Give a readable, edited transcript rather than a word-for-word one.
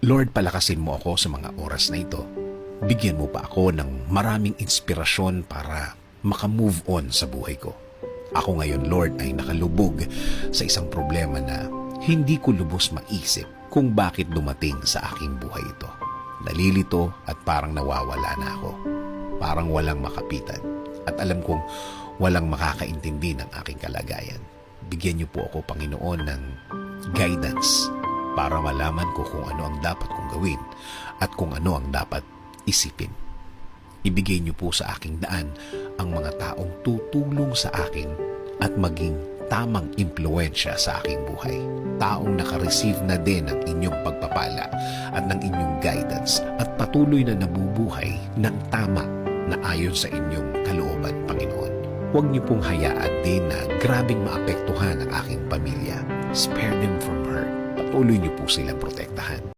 Lord, palakasin mo ako sa mga oras na ito. Bigyan mo pa ako ng maraming inspirasyon para makamove on sa buhay ko. Ako ngayon, Lord, ay nakalubog sa isang problema na hindi ko lubos maisip kung bakit dumating sa aking buhay ito. Nalilito at parang nawawala na ako. Parang walang makapitan. At alam kong walang makakaintindi ng aking kalagayan. Bigyan niyo po ako, Panginoon, ng guidance para malaman ko kung ano ang dapat kong gawin at kung ano ang dapat isipin. Ibigay niyo po sa aking daan ang mga taong tutulong sa akin at maging tamang impluensya sa aking buhay. Taong nakareceive na din ng inyong pagpapala at ng inyong guidance at patuloy na nabubuhay ng tama na ayon sa inyong kalooban, Panginoon. Huwag niyo pong hayaan din na grabing maapektuhan ang aking pamilya. Spare them from hurt. Patuloy niyo po silang protektahan.